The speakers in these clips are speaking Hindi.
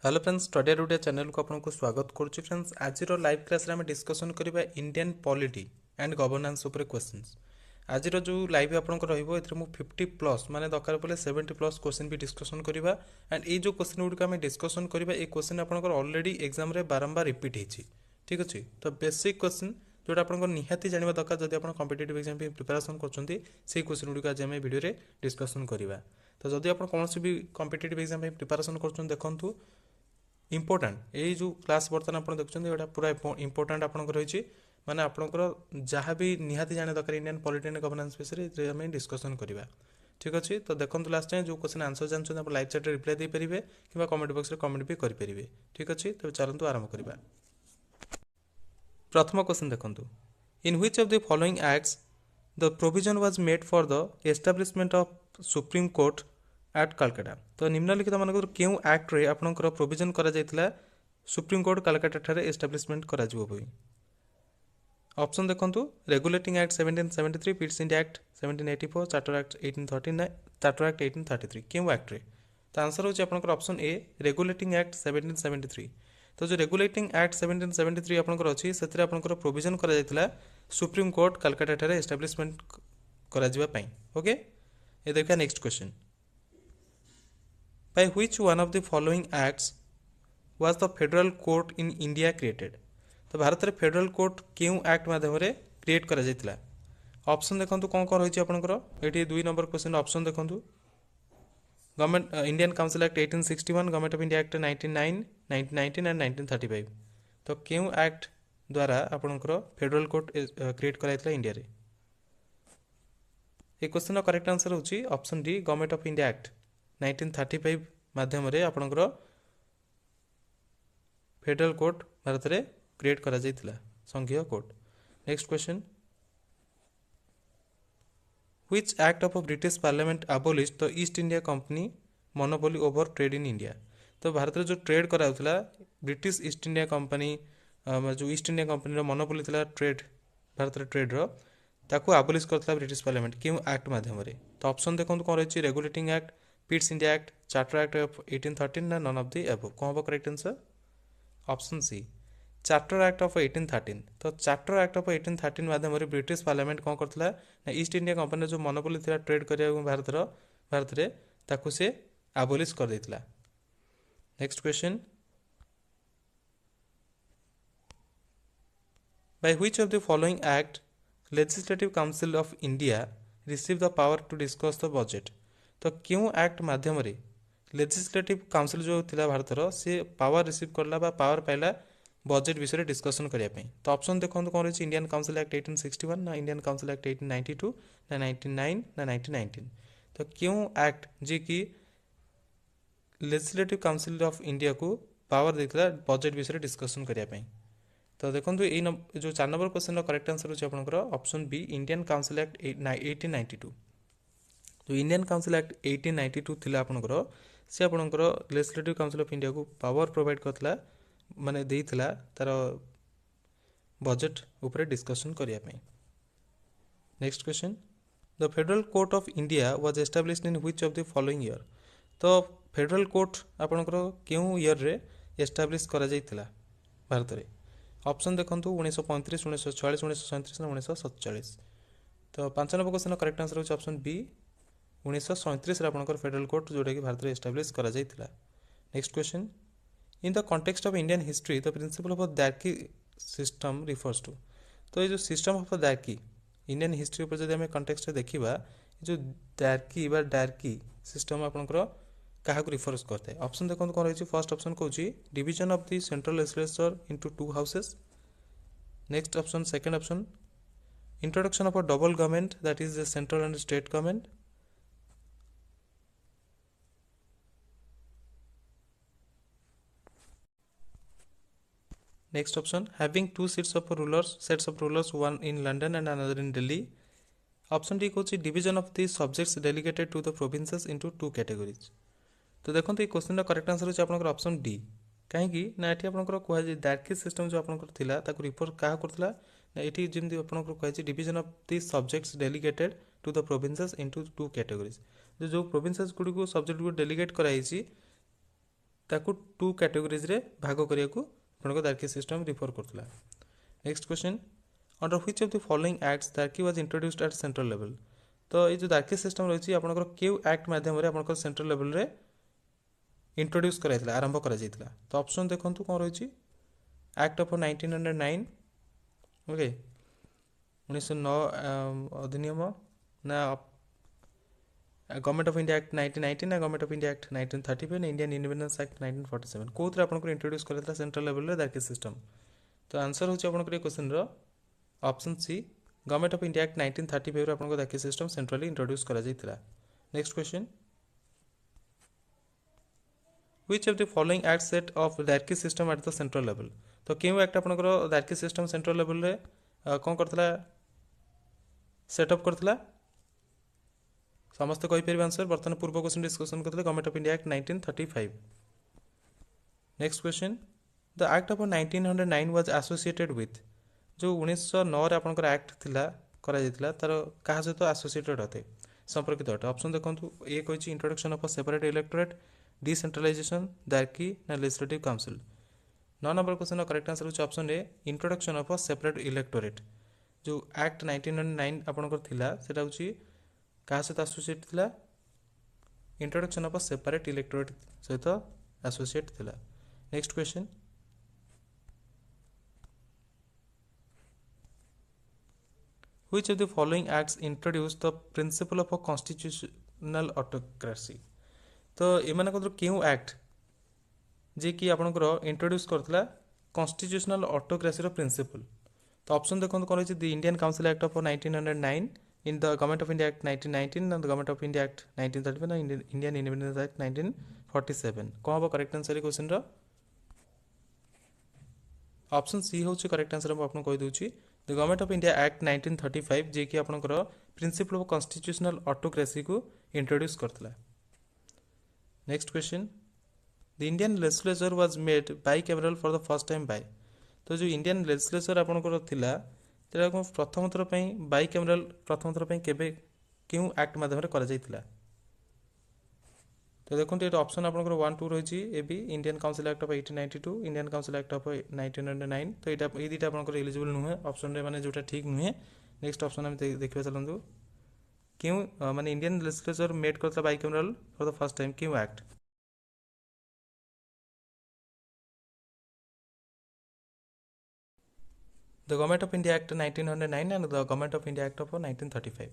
Hello friends, study Odia channel को आपको स्वागत करुच्ची। फ्रेंड्स, आज लाइव क्लास रे आम डिस्कसन करबा इंडियन पॉलिटी एंड गवर्नेंस ऊपर क्वेश्चंस। आज जो लाइव आपन रहिबो एथरे मु 50 प्लस माने दरकार पले 70 प्लस क्वेश्चन भी डिस्कसन करबा। एंड ए जो क्वेश्चन गुड आम डिस्कसन करबा ए क्वेश्चन आपन ऑलरेडी एग्जाम रे बारंबार रिपीट हेछि। ठीक अछि, तो बेसिक क्वेश्चन जोटा आपन निहाती जानिबा दरकार जदि आपन कॉम्पिटिटिव एग्जाम पे प्रिपरेशन करछंती से क्वेश्चन गुड आज हम वीडियो रे डिस्कसन करबा। तो जदि आपन कोनोसी भी कॉम्पिटिटिव एग्जाम पे प्रिपरेशन करछन देखंतु इम्पोर्टाट ये जो क्लास बर्तमान आप देखते पूरा इम्पोर्टाट आपंकर रही माने आपंकर जहाँ भी निहाती जाने दरकार इंडियन पॉलिटी एंड गवर्नेंस विषय आम डिस्कसन करवा। ठीक अच्छे, तो देखो लास्ट टाइम जो क्वेश्चन आंसर जानते आप लाइव चैट रिप्लाई दे पारे कि कमेंट बॉक्स में कमेंट भी करेंगे। ठीक अच्छे, तो चलते आरंभ करवा। प्रथम क्वेश्चन देखो, in which of the following acts the provision was made for the establishment of Supreme Court at Calcutta. तो निम्नलिखित मानक क्यों एक्ट रे आपनकर प्रोविजन करा जायतिला सुप्रीम कोर्ट कलकाता ठारे एस्टाब्लिशमेंट करा जिवो बोली। ऑप्शन देखंतु, regulating act 1773, Pitt's India act 1784, charter act 1839, charter Act 1833। क्यों एक्ट रे? तो आंसर होची आपनकर ऑप्शन ए, रेगुलेटिंग एक्ट 1773। तो जो रेगुलेटिंग एक्ट 1773 आपनकर अछि सेतरे आपनकर प्रोविजन करा जायतिला सुप्रीम कोर्ट कलकाता ठारे एस्टाब्लिशमेंट करा जिबा पई। ओके, ए देखा next question. By which one of the following acts was the federal court in India created? तो भारत में फेडरल कोर्ट क्यों एक्ट माध्यम क्रिएट करा जायतिला? ऑप्शन देखंतु कौन कौन रही आपनकर एठी 2 नंबर क्वेश्चन ऑप्शन देखंतु। Government Indian council Act 1861, government of India act 1909, 1919 and 1935। तो क्यों एक्ट द्वारा आपनकर फेडरल कोर्ट क्रिएट करा जायतिला इंडिया रे? ए क्वेश्चन करेक्ट आंसर होची option D, government of India act 1935 माध्यम रे आपनकर फेडरल कोर्ट भारत रे क्रिएट करा जायतिला, संघीय court. Next question, which act of British parliament abolished the East India company monopoly over trade in India. तो भारत रे जो ट्रेड करा होतला ब्रिटिश ईस्ट इंडिया कंपनी जो ईस्ट इंडिया कंपनी रो मोनोपोली थिला ट्रेड भारत रे ट्रेड रो ताकू abolished करथला ब्रिटिश पार्लियामेंट क्यों एक्ट माध्यम रे? तो ऑप्शन देखंतु कोन रहछि, regulating act, Pitt's India act, charter act of 1813 ना नन ऑफ द अबव। कौन हो correct answer? Option C, Charter act of 1813। तो चार्टर एक्ट ऑफ 1813 माध्यम रे ब्रिटिश पार्लियामेंट कौन करथला ना ईस्ट इंडिया कंपनी जो मोनोपोली थिला ट्रेड करिया भारत रे ताकू से abolished कर देथिला। Next question, by which of the following act legislative council of India received the power to discuss the budget? तो क्यों एक्ट माध्यम रे लेजिस्लेटिव काउंसिल जो थिला भारत रो से पावर रिसीव करला बा पावर पाइला बजेट विषय डिस्कशन करिया पे? तो ऑप्शन देखंतु कोन रहछि, इंडियन काउंसिल एक्ट 1861 ना इंडियन काउंसिल एक्ट 1892 ना 1909 ना 1919। तो क्यों एक्ट जे कि लेजिस्लेटिव काउंसिल ऑफ इंडिया को पावर देथिला बजेट विषय डिस्कशन करिया पे? तो देखो जो 4 नंबर क्वेश्चन करेक्ट आंसर होची आपनकर option B, Indian council Act 1892। तो इंडियन काउंसिल एक्ट 1892 थिला आपनकर से आपनकर लेजिस्लेटिव काउंसिल ऑफ इंडिया को पावर प्रोवाइड करथला माने देइथला तार बजेट ऊपर डिस्कशन करिया पे। Next question, the federal court of India was established in which of the following year? तो फेडरल कोर्ट आपनकर क्यों ईयर रे एस्टैब्लिश करा जायतिला भारत रे? ऑप्शन देखंतु 1935, 1946, 1937 ना 1947। तो 5 नंबर क्वेश्चन करेक्ट आंसर होची ऑप्शन बी, 1937 रे आपनकर फेडरल कोर्ट जोटा कि भारत रे एस्टैब्लिश करा जायतिला। Next question, in the context of Indian history the principle of dyarchy system refers to. तो ये जो system of dyarchy Indian history ऊपर जदि हम कॉन्टेक्स्ट देखिबा जो दैर्की बा डार्की सिस्टम आपनकर काहा को रिफर्स करते हैं? ऑप्शन देखो कौन रही? फर्स्ट ऑप्शन कौन, division of the central legislature into 2 houses. Next option, second option, introduction of a double government that is the central and state government. Next option, having 2 seats of rulers, one in London and another in Delhi। Option D कौन, division of the subjects delegated to the provinces into 2 categories. तो देखो ये क्वेश्चन करेक्ट आंसर होची आपनकर ऑप्शन डी। कहीं ना एठी आपनकर कुहा जे डार्की सिस्टम जो आपनकर थिला ताकू रिफर काहा करथला ना एठी जेमति आपनकर कुहा जे division of the subjects delegated to the provinces into 2 categories. जो प्रोविंसेस गुडी को सब्जेक्ट को डेलीगेट कराइछि ताकू टू कैटेगोरीज रे भाग करिया को आपनको दार्की सिस्टम रिफर करथला। Next question, under which of the following acts dyarchy was introduced at central level. तो ये जो दार्की सिस्टम रही आपनकर केउ एक्ट माध्यम रे आपनकर सेंट्रल लेवल रे इंट्रोड्यूस कराइतला आरंभ करा जाइतला। तो ऑप्शन देखंतु कोन रही एक्ट ऑफ 1909 ओके 1909 अधिनियम ना गवर्नमेंट ऑफ इंडिया एक्ट 1919 ना गवर्नमेंट ऑफ इंडिया एक्ट 1935 ना इंडियन इंडिपेंडेंस एक्ट 1947 कोथरे आपनकर इंट्रोड्यूस कराइतला सेंट्रल लेवल रे दार्की सिस्टम। तो आंसर होची आपनकर ए क्वेश्चन रो option C government of India act 1935 रे आपनकर दार्की सिस्टम सेंट्रली इंट्रोड्यूस करा जाइतला। Next question, Which of the following acts set of hierarchy system at the central level। तो क्यों एक्ट आपनकर hierarchy system central level रे कौन करथला सेटअप करथला समस्त कहि परिबे आंसर। बर्तन पूर्व क्वेश्चन डिस्कशन करथले government of India act 1935। Next question, the act of 1909 was associated with. जो 1909 रे आपनकर एक्ट थिला करा जायतिला तार कहा सहित एसोसिएटेड होते संपर्कित होते। ऑप्शन देखंतु ए कहिछि introduction of a separate electorate, decentralization, dyarchy ना legislative council. 9 number question correct answer होछि option A introduction of a separate electorate. जो एक्ट 1909 आपनकर थिला सेटा होछि कहा सहित एसोसिएट थिला introduction of a separate electorate सहित एसोसिएट थिला। Next question, Which of the following acts introduced the principle of a constitutional autocracy। तो एमान को क्यों एक्ट जे कि आपनकर इंट्रोड्यूस करथला कॉन्स्टिट्यूशनल ऑटोक्रेसी रो प्रिंसिपल। तो ऑप्शन देखो कौन है the Indian council act of 1909 in the government of India act 1919 and the government of India act 1935 and Indian independence act 1947। कौन हम करेक्ट आंसर क्वेश्चन रो ऑप्शन सी होची करेक्ट आंसर हम आपन कहि दोची the government of India act 1935 जे कि आपनकर प्रिंसिपल ऑफ कॉन्स्टिट्यूशनल ऑटोक्रेसी को introduce करथला। Next question, the Indian legislature was made bicameral for the first time by. तो जो इंडियन लेजिस्लेचर आपनकर थिला तेरा को प्रथम थर पई बाइकैमरल प्रथम थर पई केबे क्यों एक्ट माध्यम रे करा जायतिला। तो देखो ये ऑप्शन आपनकर 1 2 रही A B Indian council act of 1892 Indian council act of 1909। तो ये दुटा आपनकर एलिजिबल नुहे ऑप्शन रे माने जोटा ठीक नुहे। नेक्स्ट ऑप्शन हम देखबे चलंदु क्यों माने इंडियन लेजिस्लेचर मेड करता bicameral for the first time क्यों act. The government of India act 1909 and the government of India act of 1935।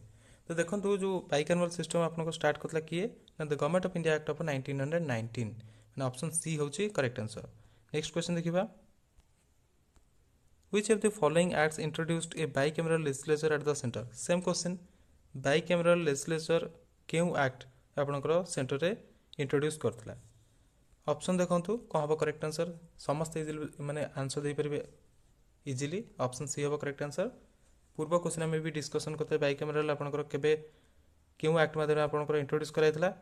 तो देखो जो बाइकैमरल सिस्टम आपन स्टार्ट करता किए ना the government of India act of 1919 ना ऑप्शन सी होची करेक्ट आंसर। नेक्स्ट क्वेश्चन देखिबा, Which of the following acts introduced a bicameral legislature at the center। Same question bicameral legislature क्यों एक्ट आपनकर सेंटर रे इंट्रोड्यूस करथला। ऑप्शन देखंतु कोन हबो करेक्ट आंसर समस्त माने आंसर दे परबे इजीली। ऑप्शन सी हबो करेक्ट आंसर। पूर्व क्वेश्चन में भी डिस्कशन करते बाइकैमरल आपनकर केबे क्यों एक्ट माध्यम आपनकर इंट्रोड्यूस कराइतला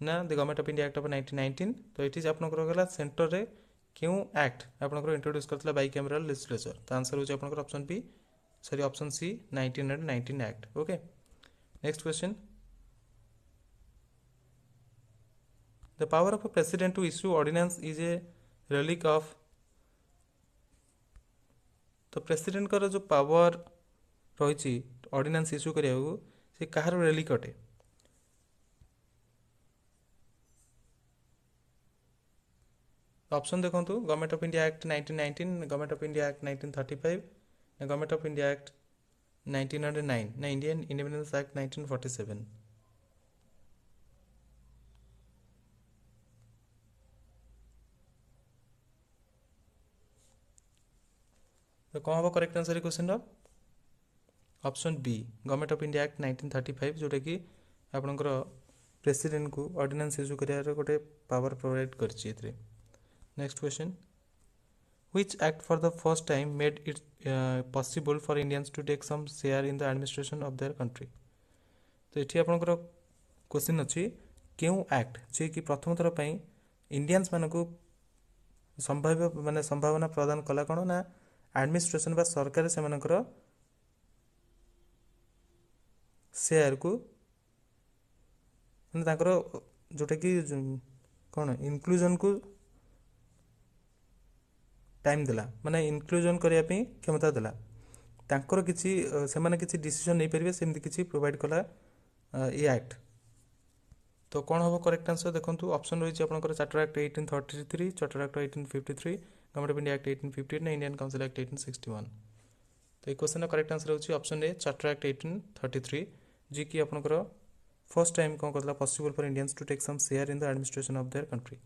ना the government of India act of 1919। तो इट इज आपनकर गला सेंटर रे क्यों एक्ट आपनकर इंट्रोड्यूस करथला बाइकैमरल लेजिस्लेचर। तो आंसर होची आपनकर option B sorry option C 1919 act. Okay next question, the power of a president to issue ordinance is a relic of. तो प्रेसिडेंट कर जो पावर रही ऑर्डिनेंस इश्यू करिया से कहार रेलिक अटे। ऑप्शन देखंतु Government of India act 1919 Government of India act 1935 ना गवर्नमेंट ऑफ इंडिया एक्ट 1909 ना इंडियन इंडिपेंडेंस एक्ट 1947। तो कौन हम correct answer question option B Government of India act 1935 जोटा कि आपनकर प्रेसिडेंट को ऑर्डिनेंस इश्यू करियार गोटे पावर प्रोवाइड करछि एथरे। Next question, which act for the first time made it possible for Indians to take some share in the administration of their country. तो एठी आपनकर क्वेश्चन अछि क्यों एक्ट जे कि प्रथम थर पई इंडियंस मानको संभावना प्रदान कला कोन ना एडमिनिस्ट्रेशन बा सरकार से मानकर शेयर को जोटा कि कौन इनक्लूजन को टाइम देला माने इनक्लूजन करने क्षमता देला तांकर किसी से किसी डिसीजन नहीं पारे सेमती किसी प्रोवाइड कला ये एक्ट तो कौन हम करेक्ट आंसर देखो ऑप्शन रही है Charter Act 1833 Charter Act 1853 Government of India Act 1858 ना इंडियन काउंसिल एक्ट 1861 तो ये क्वेश्चन करेक्ट आंसर होची ऑप्शन ए चार्टर एक्ट 1833 जी की आपनकर फर्स्ट टाइम कौन करला possible for Indians to take some share in the administration of their country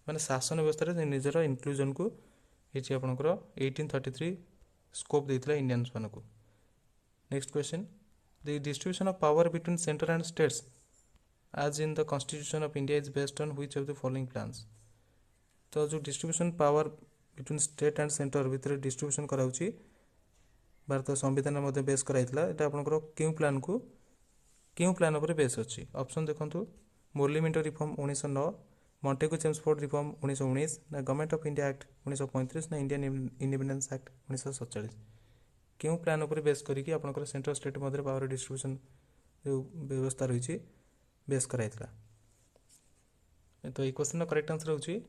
माने शासन व्यवस्था रे निजर इंक्लूजन को ये आपनकर 1833 स्कोप देथिला इंडियंस मानको next question the distribution of power between centre and states as in the constitution of India is based on which of the following plans तो जो distribution power between state and centre भितर डिस्ट्रीब्यूशन कराउची भारत संविधान मध्य बेस कराइतला एटा आपनकर क्यों प्लान ऊपर बेस अछि ऑप्शन देखंतु Morley Minto reform 1909 Montagu Chelmsford reform 1919 ना गवर्नमेंट ऑफ इंडिया एक्ट 1935 ना इंडियन इंडिपेंडेंस एक्ट 1947 क्यों प्लान ऊपर बेस करिकि आपनकर सेंट्रल स्टेट मध्य पावर डिस्ट्रीब्यूशन जो व्यवस्था रही बेस कराइतला तो ये क्वेश्चन करेक्ट आंसर होची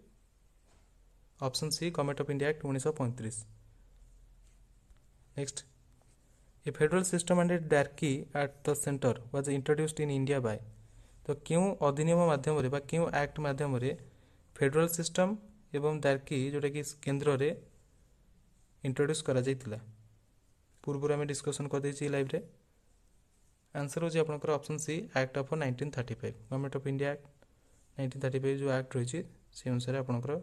option C government of India act 1935 next a federal system and a dyarchy at the centre was introduced in India by तो क्यों अधिनियम माध्यम रे बा क्यों एक्ट माध्यम रे फेडरल सिस्टम एवं डायरकी जोटा कि केंद्र रे इंट्रोड्यूस करा जायतिला पूर्व में डिस्कशन कर देछि लाइव रे आंसर होची आपनकर option C Act of 1935 government of India act 1935 जो एक्ट रही से अनुसार आपनकर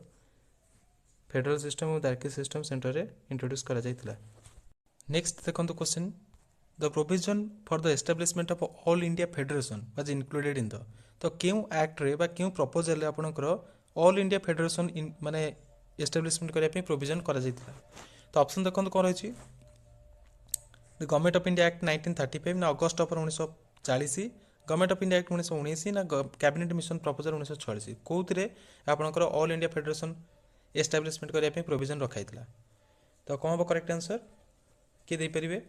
फेडरल सिस्टम और डायरकी सिस्टम सेंटर रे इंट्रोड्यूस करा जायतिला नेक्स्ट देखंतु question the provision for the establishment of all India federation was included in the तो क्यों एक्ट रे बा क्यों प्रपोजल रे आपनकर ऑल इंडिया फेडरेशन माने एस्टैब्लिशमेंट करिया पे प्रोविजन करा जायतिला तो ऑप्शन देखंतु कोन रही the government of India act 1935 ना August of 1940 government of India act 1919 ना कैबिनेट मिशन प्रपोजल 1946 कोउतरे आपनकर ऑल इंडिया फेडरेशन एस्टैब्लिशमेंट करिया पे प्रोविजन रखाइतला तो कोन हो करेक्ट आंसर के दे परिबे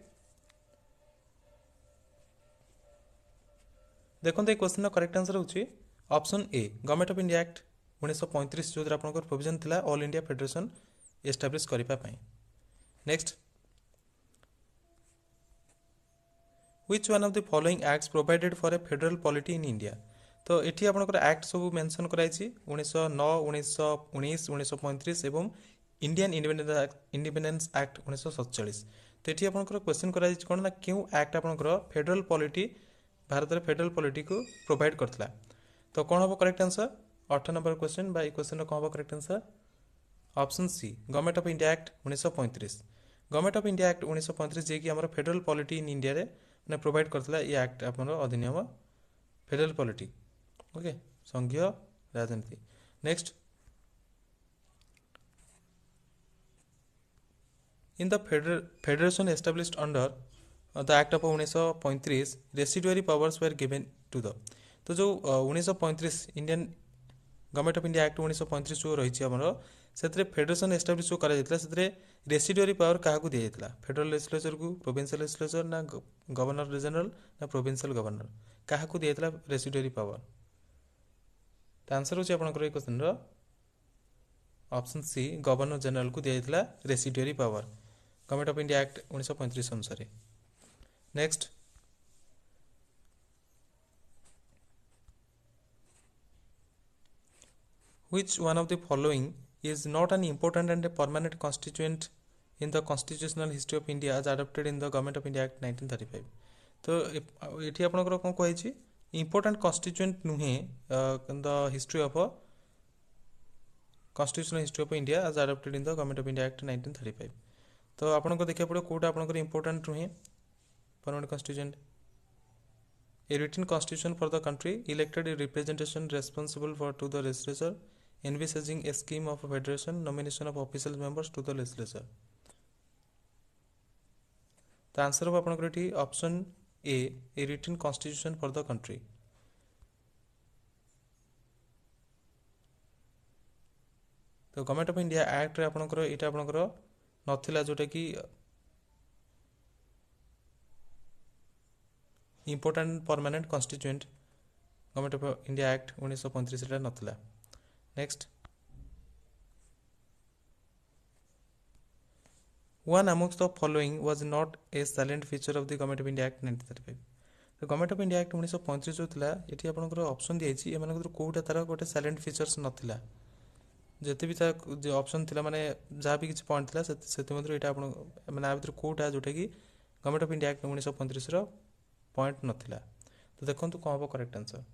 देखो ये क्वेश्चन करेक्ट आंसर होची option A government of India act 1935 जो आपनकर प्रोविजन थिला ऑल इंडिया फेडरेशन एस्टैब्लिश करिपा पई next which one of the following acts provided for a federal polity in India तो एठी आपनकर एक्ट सब मेंशन कराइछि 1909 1919 1935 एवं इंडियन इंडिपेंडेंस एक्ट 1947 तो एठी आपनकर क्वेश्चन कराइछि कोन ना क्यों एक्ट आपनकर फेडरल पॉलिटी भारत रे फेडरल पॉलिटी को प्रोवाइड करथला तो कोन हो correct answer 8 number question by question कोन हो correct answer option C government of India act 1935 government of India act 1935 जे कि हमर फेडरल पॉलिटी इन इंडिया रे ने प्रोवाइड करथला ये एक्ट आपन अधिनियम फेडरल पॉलिटी ओके संघीय राजनीति next in the federation established under the act of 1935 residuary powers were given to the तो जो 1935 Indian Government of India act 1935 जो रही हमर से फेडरेशन एस्टाब्लिश जो करा रेसिडुअरी पावर क्या दिया जाता फेडरल लेजिस्लेचर को प्रोविंशियल लेजिस्लेचर ना गवर्नर जनरल ना प्रोविंशियल गवर्नर क्या दिया जाता रेसिडुअरी पावर तो आंसर होची आपनकर क्वेश्चन रो ऑप्शन सी गवर्नर जनरल को दिया जाता residuary power government of India act 1935 अनुसार next which one of the following is not an important and a permanent constituent in the constitutional history of India as adopted in the Government of India Act 1935 तो एठी आपनकर कोन कहै important constituent नुहे in the history of constitutional history of India as adopted in the Government of India Act 1935 तो आपनको देखिया पड़ो कोटा आपनकर important नुहे permanent constituent a written constitution for the country elected a representation responsible for to the legislature envisaging a scheme of federation nomination of official members to the legislature the answer of आपनकर एठी option a written constitution for the country तो गवर्नमेंट ऑफ इंडिया एक्ट रे आपनकर एटा आपनकर नथिला जोटा कि important permanent constituent government of India act 1935 Etah नथिला Next, one amongst the following was not a salient feature of the Government of India Act 1935. तो गवर्नमेंट ऑफ इंडिया एक्ट 1935 जो थिला एठी आपनकर ऑप्शन दियाछि एमानकर कोउटा तार गोटे साइलेंट फीचर्स नथिला जति भी जो ऑप्शन थिला माने जहाँ भी किसी पॉइंट थिला सेति मध्य एटा आपन माने आ भीतर कोउटा जोटा कि गवर्नमेंट ऑफ इंडिया एक्ट 1935 रो पॉइंट नथिला तो देखंतु कोन हो करेक्ट आंसर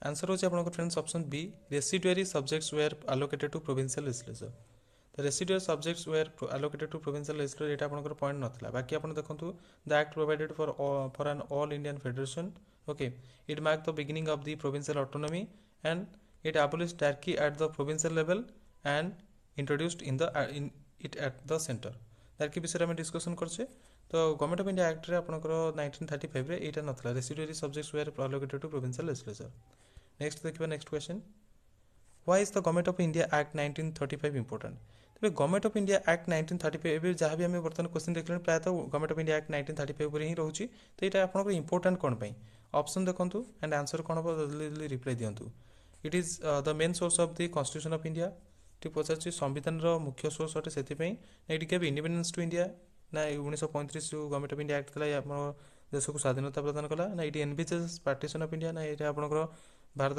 आंसर होछि आपन friends option B residuary subjects were allocated to provincial legislature तो residual subjects were allocated to provincial legislature एटा आपन पॉइंट नथिला बाकी आपन देखंतु the act provided for an all Indian federation okay it mark the beginning of the provincial autonomy and it abolished hierarchy at the provincial level and introduced it at the center hierarchy विषय में डिस्कशन करछे तो गवर्नमेंट ऑफ इंडिया एक्ट रे आपनकर 1935 रे एटा नथिला residuary subjects were allocated to provincial legislature next देखिबा next question why is the government of India act 1935 important तबे गवर्नमेंट ऑफ इंडिया एक्ट 1935 एबे जहाँ भी हमें बर्तमान क्वेश्चन देखले प्राय तो गवर्नमेंट ऑफ इंडिया एक्ट 1935 पर ही रहउची तो एटा आपनकर इंपोर्टेंट कोन पई ऑप्शन देखंतु एंड आंसर कोन हो जल्दी रिप्लाई दियंतु it is the main source of the constitution of India टी पचारछि संविधान रो मुख्य सोर्स अटे सेति पई एटी के इंडिपेंडेंस टू इंडिया ना 1935 जो गवर्नमेंट ऑफ इंडिया एक्ट थला आपन देश को स्वाधीनता प्रदान कला ना एटी एनविचेस पार्टीशन ऑफ इंडिया ना एटा आपनकर भारत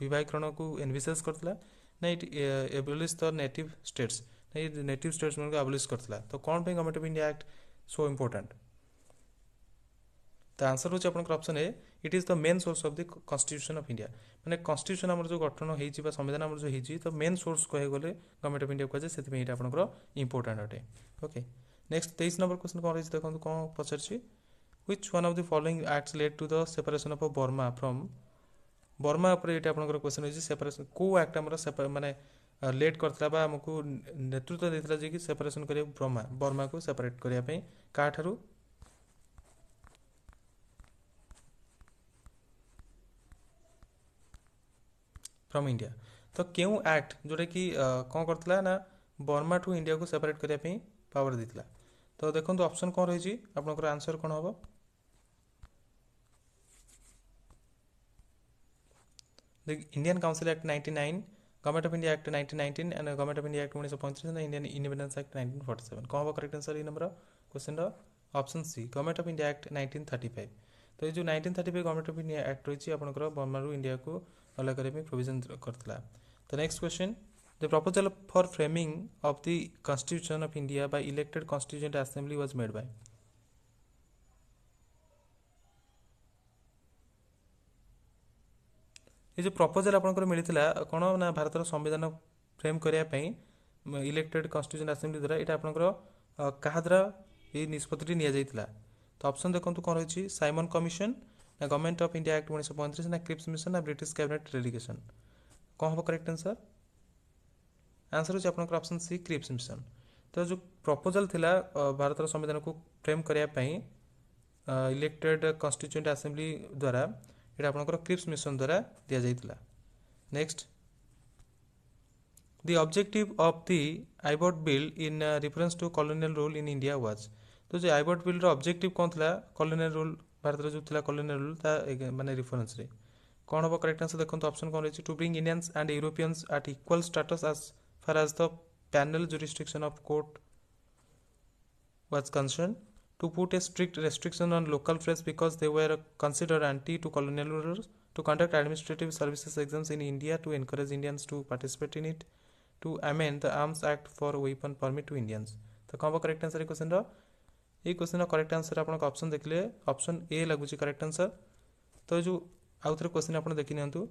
विभागीकरण को एनविसेस करथला ना इट एबलिश द नेटिव स्टेट्स ना नेटिव स्टेट्स मन को एबलिश करथला तो कोन पे government of India act so important तो आंसर होछि आपन option A it is the main source of the constitution of India माने कॉन्स्टिट्यूशन हमर जो गठन हेइ छि बा संविधान हमर जो हेइ छि तो मेन सोर्स कहे गले गवर्नमेंट ऑफ इंडिया कहे सेति पे एटा आपन इंपोर्टेंट अटे ओके नेक्स्ट 23 नंबर क्वेश्चन कोन रहिछि देखंतु कोन पचर छि which one of the following acts led to the separation of Burma from Burma पर एटा आपन क्वेश्चन होछि सेपरेशन को एक्ट हमर माने लेट करथला बा हमकु नेतृत्व देथला जे कि सेपरेशन करे बर्मा को सेपरेट करिया पे का ठारू फ्रॉम इंडिया तो क्यों एक्ट जोटा कि कौन करथला ना बर्मा टू इंडिया को सेपरेट करिया पे पावर देथला तो देखंतु ऑप्शन कोन रहि छि आपनकर आंसर कोन होबो The Indian Council Act 99, Government of India Act 1919 and Government of India Act 1935 and Indian Independence Act 1947. कौन होगा करेक्ट आंसर ये नंबर क्वेश्चन रा option C government of India act 1935 तो ये जो 1935 गवर्नमेंट ऑफ इंडिया एक्ट रही आपनकर बर्मा रु इंडिया को अलग करे प्रोविजन करथला तो next question the proposal for framing of the constitution of India by elected constituent assembly was made by ये जो प्रपोजल आपनकर मिलिथिला कोन ना भारत संविधान फ्रेम करिया पई इलेक्टेड कॉन्स्टिट्यूशन असेंबली द्वारा एटा आपनकर कहा द्वारा ये निष्पत्ति निया जाइथिला तो ऑप्शन देखंतु कोन रहछि साइमन कमिशन ना गवर्नमेंट ऑफ इंडिया एक्ट 1935 ना क्रिप्स मिशन ना ब्रिटिश कैबिनेट डेलीगेशन कोन हो करेक्ट आंसर आंसर होछि आपनकर ऑप्शन सी क्रिप्स मिशन तो जो प्रपोजल थिला भारत संविधान को फ्रेम करिया पई इलेक्टेड कॉन्स्टिट्यूएंट असेंबली द्वारा एटा आपनकर क्रिप्स मिशन द्वारा दिया जाइथिला next the objective of the Ilbert bill in reference to colonial rule in India was तो जो आइबॉट बिल रो ऑब्जेक्टिव कोन थिला कॉलोनियल रूल भारत रो जो थिला कॉलोनियल रूल ता माने रेफरेंस रे कोन हो करेक्ट आंसर देखंतु ऑप्शन कोन रहछि to bring Indians and Europeans at equal status as far as the penal jurisdiction of court was concerned to put a strict restriction on local press because they were considered anti to colonial rulers to conduct administrative services exams in India to encourage Indians to participate in it to amend the Arms Act for weapon permit to Indians तो कौन करेक्ट आंसर ये क्वेश्चन रो ये क्वेश्चन रो करेक्ट आंसर आपन ऑप्शन देखले ऑप्शन ए लागु छी करेक्ट आंसर तो जो आउथरे क्वेश्चन आपन देखि नियंतु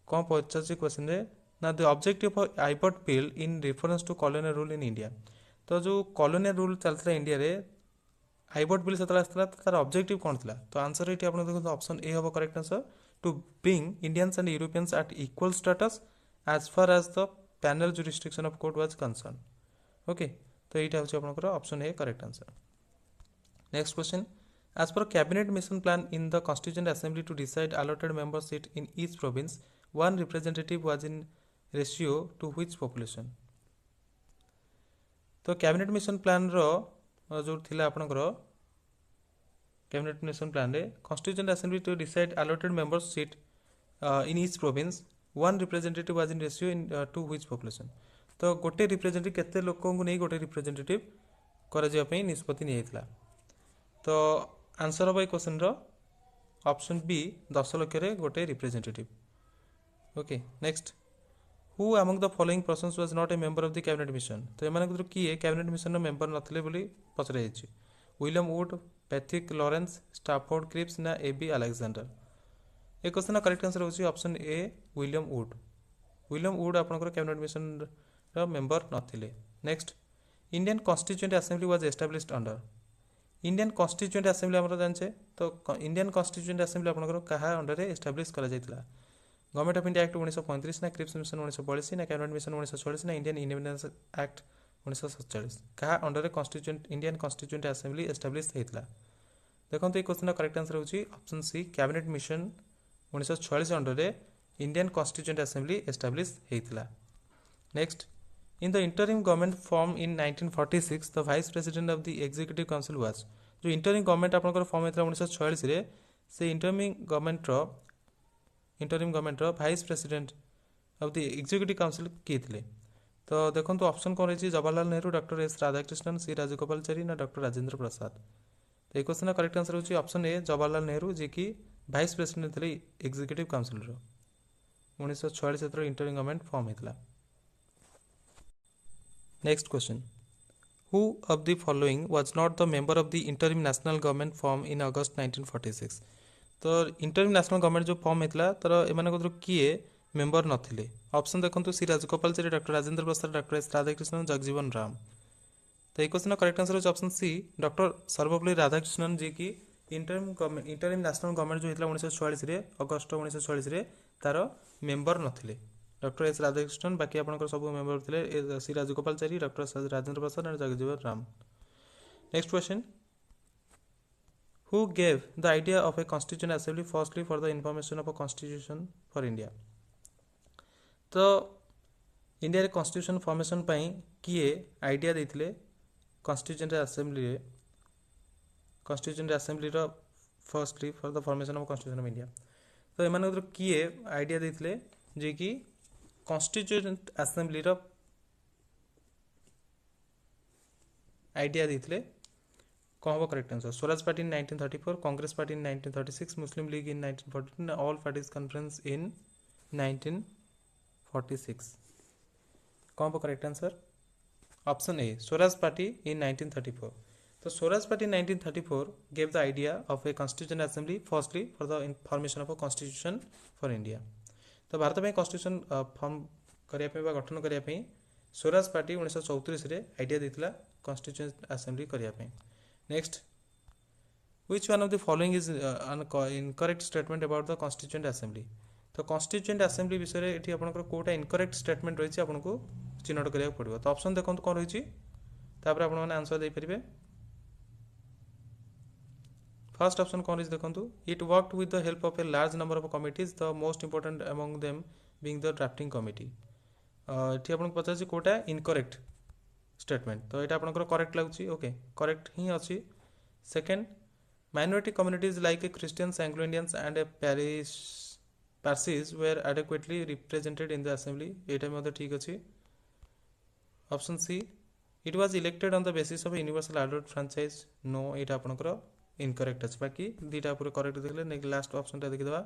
कौन पचार छी क्वेश्चन रे ना the objective of Ilbert bill in reference to colonial rule in India तो जो कॉलोनियल रूल चलता इंडिया रे आइबॉट बिल सेतला आसला तार ऑब्जेक्टिव कोन थिला तो आंसर एटी आपन देखो ऑप्शन ए होबो correct answer to bring Indians and Europeans at equal status as far as the penal jurisdiction of court was concern okay तो एटा होछि आपनकर option A correct answer next question as per Cabinet Mission Plan in the constituent assembly to decide allotted member seat in each province one representative was in ratio to which population तो कैबिनेट मिशन प्लान रो जो थिला आपनकर कैबिनेट मिशन प्लान रे Constituent assembly to decide allotted members seat in each province one representative was in ratio in to which population. तो गोटे रिप्रेजेंटेटिव केते लोकों को नहीं गोटे रिप्रेजेंटेटिव करा जिया पई निष्पत्ति नि हेतला। तो आंसर हो क्वेश्चन रो ऑप्शन बी 10 लाख रे गोटे representative. Okay next who among the following persons was not a member of the cabinet mission. तो एमान को किए कैबिनेट मिशन रो मेंबर नथिले बोली पचरा जायछि। William Wood, Patrick Lawrence, Stafford Cripps ना ए बी अलेक्जेंडर। ए क्वेश्चन करेक्ट आंसर होछि option A William Wood. William Wood आपनकर कैबिनेट मिशन रो मेंबर नथिले। Next Indian constituent assembly was established under. Indian constituent assembly हमर जानछे तो इंडियन कॉन्स्टिट्यूएंट असेंबली आपनकर कहा अंडर रे एस्टैब्लिश करा जायतिला। गवर्नमेंट ऑफ इंडिया एक्ट 1935 ना क्रिप्स मिशन 1942 ना कैबिनेट मिशन 1946 ना इंडियन इंडिपेंडेंस एक्ट 1947 कहा अंडर रे constituent Indian constituent assembly establish हेतला। देखो तो ये क्वेश्चन करेक्ट आंसर होछि option C cabinet mission 1946 under रे इंडियन कॉन्स्टिट्यूएंट असेंबली एस्टैब्लिश हेतला। Next in the interim government form in 1946 the vice president of the executive council was. जो इंटरिम गवर्नमेंट आपनकर फॉर्म हेतला 1946 रे से इंटरिम गवर्नमेंट रो vice president of the executive council किए थे। तो देखो तो ऑप्शन कौन रही Jawaharlal Nehru, doctor S Radhakrishnan, C Rajagopalachari ना डॉक्टर राजेंद्र प्रसाद। तो ये क्वेश्चन करेक्ट आंसर होची ऑप्शन ए जवाहरलाल नेहरू जी की वाइस प्रेसिडेंट थे एग्जीक्यूटिव काउंसिल रो 1946 इंटरिम गवर्नमेंट फॉर्म हेतला। Next question who of the following was not the member of the interim national government form in August 1946। तो इंटरिम नेशनल गवर्नमेंट जो फॉर्म हेतला तर एमान को किए मेंबर नथिले। ऑप्शन देखंतु सी Rajagopalachari, doctor Rajendra Prasad, doctor S Radhakrishnan, Jagjivan Ram. तो ये क्वेश्चन करेक्ट आंसर होची option C doctor Sarvepalli Radhakrishnan ji की इंटरिम नेशनल गवर्नमेंट जो हेतला 1946 रे अगस्त 1946 रे तार मेंबर नथिले। डॉक्टर एस राधाकृष्णन बाकी आपनकर सब मेंबर थिले C Rajagopalachari, doctor Rajendra Prasad and Jagjivan Ram. Next question Who gave the idea of a constituent assembly firstly for the information of a constitution for India। तो इंडिया रे कॉन्स्टिट्यूशन फॉर्मेशन पई किए आइडिया देथिले कॉन्स्टिट्यूएंट असेंबली रो firstly for the formation of constitution of India. तो एमान किए आइडिया देथिले जे कि कॉन्स्टिट्यूएंट असेंबली रो आइडिया देथिले कौन हम correct answer Swaraj party in 1934, Congress party in 1936, Muslim League in 1942, all parties conference in 1946। कौन हम correct answer option A Swaraj party in 1934। तो Swaraj party in 1934 gave the idea of A constituent assembly firstly for the formation of a constitution for India. तो भारत में कॉन्स्टिट्यूशन फॉर्म करने गठन करने स्वराज पार्टी 1934 रे आइडिया देता कॉन्स्टिट्यूएंट असेंबली करने। Next, which one of the following is incorrect statement about the constituent assembly। तो constituent assembly विषय रे एठी आपनकर कोटा incorrect statement रहिछि आपनको चिन्हट करिया पड़िबो। तो ऑप्शन देखंतु कोन रहिछि तापर आपन माने आंसर दे परिबे। फर्स्ट ऑप्शन कोन रहिछि देखंतु it worked with the help of a large number of committees, the most important among them being the drafting committee। एठी आपन पचाछि कोटा incorrect स्टेटमेंट। तो ये आपनकर करेक्ट लागुची ओके करेक्ट ही अच्छी। Second minority communities like a Christians, Anglo Indians and a Parsis were adequately represented in the assembly. ये ठीक अच्छी। Option C it was elected on the basis of universal adult franchise. No ये आपनकर इनकरेक्ट अच्छे। बाकी दुईटा पूरा करेक्ट देखले लास्ट ऑप्शन देखीदे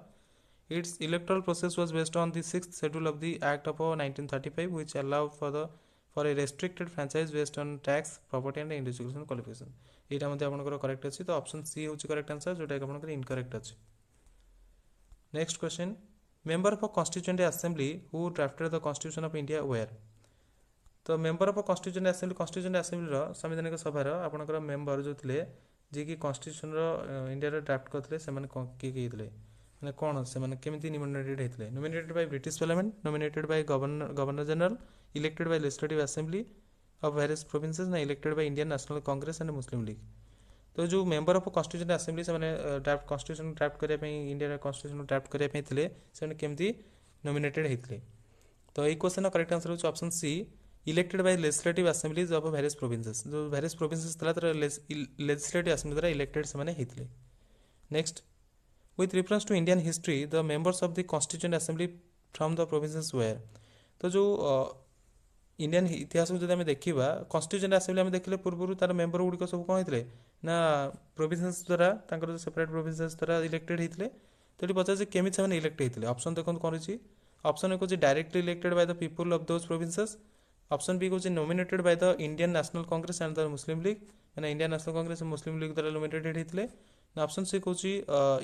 it's electoral process was based on the 6th schedule of the act of 1935 which allowed for a restricted franchise based on tax, property and education qualification. यहाँ मध्य आपनकर करेक्ट अच्छी। तो ऑप्शन सी होची करेक्ट आंसर जोटा कि आपनकर इनकरेक्ट अच्छी। Next question member of constituent assembly who drafted the constitution of India were. तो मेंबर ऑफ कॉन्स्टिट्यूएंट असेंबली संवैधानिक सभार आपनकर मेंबर जो थिले जे कि कॉन्स्टिट्यूशन इंडिया रे ड्राफ्ट करथिले से माने किए थे माने कौन से माने केमिति नॉमिनेटेड हेतले। Nominated by British parliament, nominated by governor general, elected by legislative assembly of various provinces ना elected by Indian National Congress and Muslim League. तो जो मेंबर ऑफ कॉन्स्टिट्यूएंट असेंबली से माने ड्राफ्ट कॉन्स्टिट्यूशन ड्राफ्ट करया पे इंडिया कॉन्स्टिट्यूशन ड्राफ्ट करया पे थिले से माने केमिति नॉमिनेटेड हेतले। तो ए क्वेश्चन क्वेश्चन करेक्ट आंसर होची option C elected by legislative assemblies of various provinces जो वेरियस प्रोविंसेस थला तर लेजिस्लेटिव असेंबली द्वारा इलेक्टेड से माने हेतले next with reference to Indian history the members of the constituent assembly from the provinces were तो जो इंडियन इतिहास को जब देखा कॉन्स्टिट्यूएंट असेंबली आम देखले पूर्व तार मेंबर गुड़िक सब कौन होते ना प्रोविंसेस द्वारा सेपरेट प्रोविंसेस द्वारा इलेक्टेड होते तो पचार केमी से इलेक्ट होते ऑप्शन देखो कौन रही ऑप्शन ए कौन directly elected by the people of those provinces option B कौन nominated by the Indian National Congress and the Muslim League मैंने Indian National Congress Muslim League द्वारा नॉमिनेटेड होते ऑप्शन सी कौन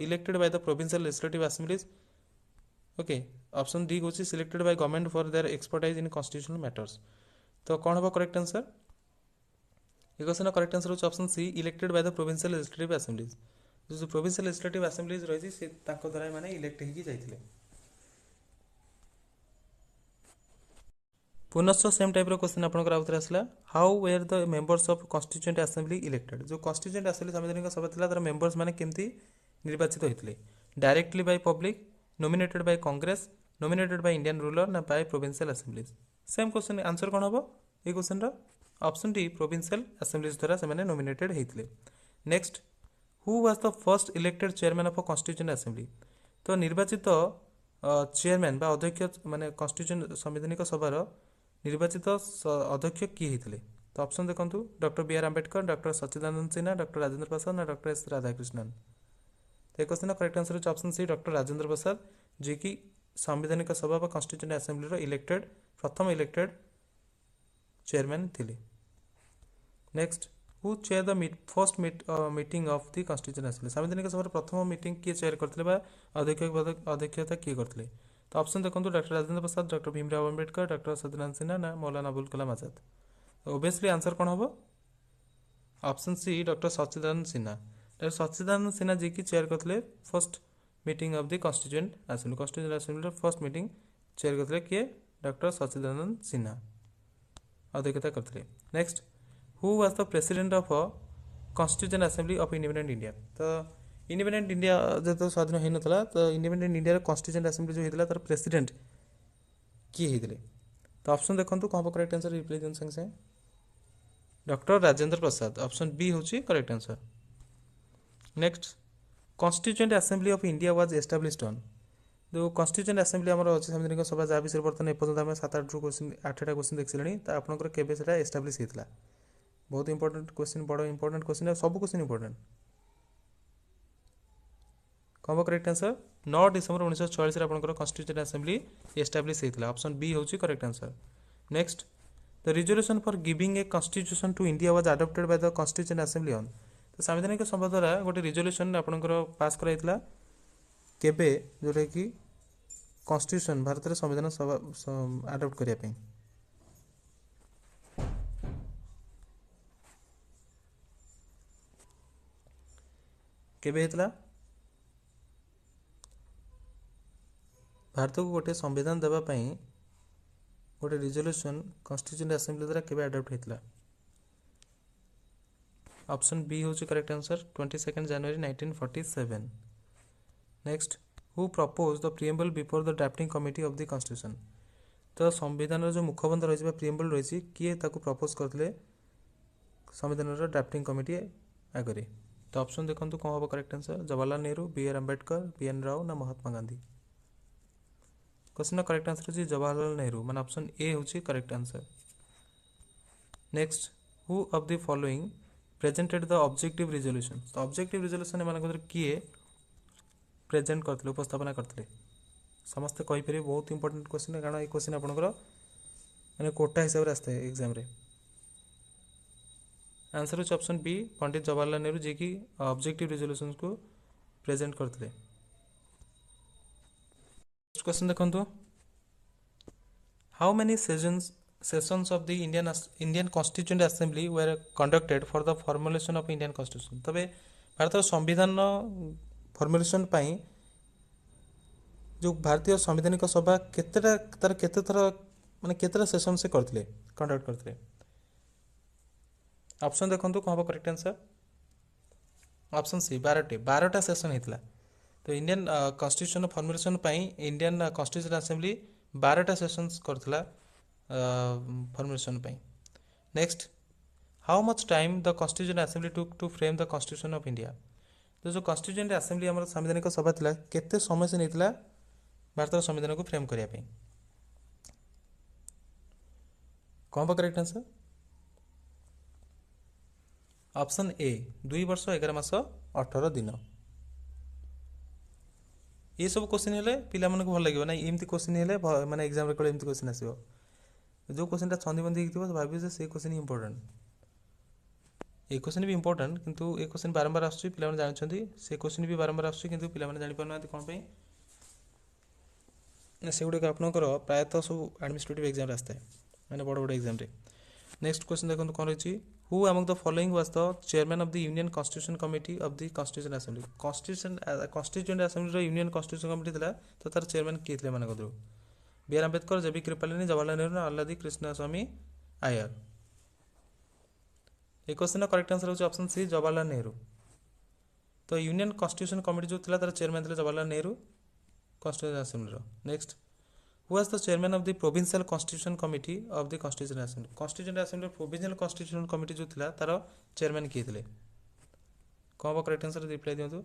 elected by the provincial legislative assemblies okay option D कौन selected by government for their expertise in constitutional matters तो कौन हम करेक्ट आंसर ये क्वेश्चन करेक्ट आंसर होची option C elected by the provincial legislative assemblies जो प्रोविंशियल लेजिस्लेटिव असेंबलीज रही से ताको द्वारा माने इलेक्ट होगी जाइथिले पुनश्च सेम टाइप क्वेश्चन आपनकर आउथरे आसला how were the members of constituent assembly elected जो कॉन्स्टिट्यूएंट असेंबली संवैधानिक सभा थिला तर मेंबर्स माने केमती निर्वाचित होइथिले directly by public nominated by Congress nominated by Indian ruler ना by provincial assemblies same question answer कौन हम ये क्वेश्चन रो ऑप्शन डी प्रोविंशियल असेंबलीज द्वारा से माने नॉमिनेटेड होइथिले next who was the first elected chairman of constituent assembly तो निर्वाचित चेयरमैन बा अध्यक्ष माने कॉन्स्टिट्यूएंट संवैधानिक सभार निर्वाचित अध्यक्ष किए होते तो ऑप्शन देखो doctor B R Ambedkar doctor Sachchidananda Sinha doctor Rajendra Prasad ना डॉक्टर एस राधाकृष्णन तो क्वेश्चन करेक्ट आंसर होची option C doctor Rajendra Prasad ji की संवैधानिक सभा व कॉन्स्टिट्यूएंट असेंबली इलेक्टेड प्रथम इलेक्टेड चेयरमैन थिले next who chair the first meeting of the constituent assembly संवैधानिक सभा प्रथम मीटिंग किए चेयर करते अध्यक्षता किए करते तो ऑप्शन देखो doctor Rajendra Prasad doctor Bhimrao Ambedkar doctor Satyanarayan Sinha ना मौलाना अबुल कलाम आजाद तो ओबियसली आंसर कौन हम option C doctor Sachchidananda Sinha doctor Sachchidananda Sinha ji की चेयर करते first meeting of the constituent assembly first meeting chair करते किए डॉक्टर सच्चिदानंद सिन्हा अध्यक्षता करते next who was the president of constituent assembly of independent India तो इंडिपेंडेंट इंडिया जो स्वाधीन हो नाला तो इंडिपेंडेंट इंडिया कॉन्स्टिट्यूएंट असेंबली जो होता तार प्रेसिडेंट किए होते तो ऑप्शन देखो कौन करेक्ट आंसर रिप्लाई दिन संगे डॉक्टर राजेंद्र प्रसाद ऑप्शन बी हूँ correct answer next constituent assembly of India was established on जो कॉन्स्टिट्यूएंट असेंबली आम अच्छे संवैधानिक सभा जहाँ विषय बर्तमान एपर्तन आम 7-8 क्वेश्चन 8टा क्वेश्चन देख सारे तो आपंकर केवे से एस्टाब्लिश होता बहुत इंपोर्टेंट क्वेश्चन बड़ इंपोर्टेंट क्वेश्चन सब क्वेश्चन इंपोर्टेंट कौन करेक्ट आंसर 9 डिसेम्बर 1946 आपंकर कॉन्स्टिट्यूएंट असेंबली एस्टाब्लिश होता ऑप्शन बी हूँ correct answer next the resolution for giving a constitution to India was adopted by the constituent assembly on तो संवैधानिक सभा द्वारा गोटे रिजोल्यूशन आपंकर पास कराइला केबे जोटा कि कॉन्स्टिट्यूशन भारत में संविधान सभा अडॉप्ट करने केबे हेतला भारत को गोटे संविधान देवाई गोटे रिजोल्यूशन कॉन्स्टिट्यूएंट असेंबली द्वारा केबे अडॉप्ट होता ऑप्शन बी हूँ correct answer 22 January 1947 next who propose the preamble before the drafting committee of the constitution तो संविधान जो मुखबंध रही प्रिएम्बल रही किए प्रपोज करते संविधान ड्राफ्टिंग कमिटी आगे तो ऑप्शन देखो कौन हम correct answer Jawaharlal Nehru B R Ambedkar B N Rao ना Mahatma Gandhi question correct answer होची जवाहरलाल नेहरू मान ऑप्शन ए होची correct answer next who of the following presented the objective resolution तो ऑब्जेक्टिव रिजोल्यूशन एम किए प्रेजेंट करते उपस्थापना करते समस्ते कहीपर बहुत इंपोर्टेंट क्वेश्चन कारण ये क्वेश्चन आपंकर मैंने कोटा हिसाब से आसता है एग्जाम रे आंसर होची ऑप्शन बी पंडित जवाहरलाल नेहरू जी की ऑब्जेक्टिव रिजोल्यूशन को प्रेजेंट करते नेक्स्ट क्वेश्चन देखो how many sessions of the Indian constituent assembly were conducted for the formulation of Indian constitution तबे भारत संविधान फॉर्मुलेशन पाई जो भारतीय संवैधानिक सभा केतेटा तार केते थर माने केतेटा सेशन से करथिले कंडक्ट करथिले ऑप्शन देखंतु कौन हम करेक्ट आंसर ऑप्शन सी 12टा सेशन हेतला तो इंडियन कॉन्स्टिट्यूशन फॉर्मुलेशन पाई इंडियन कॉन्स्टिट्यूशन असेंबली 12टा सेशंस करथिला फॉर्मेशन पे। Next, how much time the constituent assembly to frame the constitution of India. तो जो कॉन्स्टिट्यूएंट असेंबली आम संवैधानिक सभा था केते समय से नहीं भारत संविधान को फ्रेम करने। कौन बा करेक्ट आंसर? ऑप्शन ए 2 वर्ष 11 मास 18 दिन। ये सब क्वेश्चन हेले पिला मन को भल लगे ना, एमती क्वेश्चन हेले माने एग्जाम रे कोले एमती क्वेश्चन आसीबो। जो क्वेश्चन ता छंदी बंदी हिथिबो भाबी जे से क्वेश्चन इंपोर्टेंट। ए क्वेश्चन भी इंपोर्टेंट किंतु ए क्वेश्चन बारंबार आछी पिला मन जानछंती, से क्वेश्चन भी बारंबार आछी किंतु पिला मन जानि परनाती कोन पे ना से गुडे आपनकर प्राय तो सब एडमिनिस्ट्रेटिव एग्जाम रास्ता है माने बड़ बड़ एग्जाम रे। नेक्स्ट क्वेश्चन देखो कौन रही, who among the following was the chairman of the union constitution committee of the constitution assembly. Constituent assembly रो यूनियन कॉन्स्टिट्यूशन कमिटी थिला तो तार चेयरमैन किए थे माने कदरु B R Ambedkar, J B Kripalani, Jawaharlal Nehru, Alladi Krishna स्वामी आयर। ए क्वेश्चन करेक्ट आंसर होची ऑप्शन सी जवाहरलाल नेहरू। तो यूनियन कॉन्स्टिट्यूशन कमिटी जो थिला तार चेयरमैन थिले जवाहरलाल नेहरू कॉन्स्टिट्यूशन असेंबली रो। Next, who was the chairman of the provincial constitution committee of the constitution assembly. Constitution assembly provincial constitution committee जो थिला तार चेयरमैन किए थिले। कौन बा करेक्ट आंसर रिप्लाई दियंतु।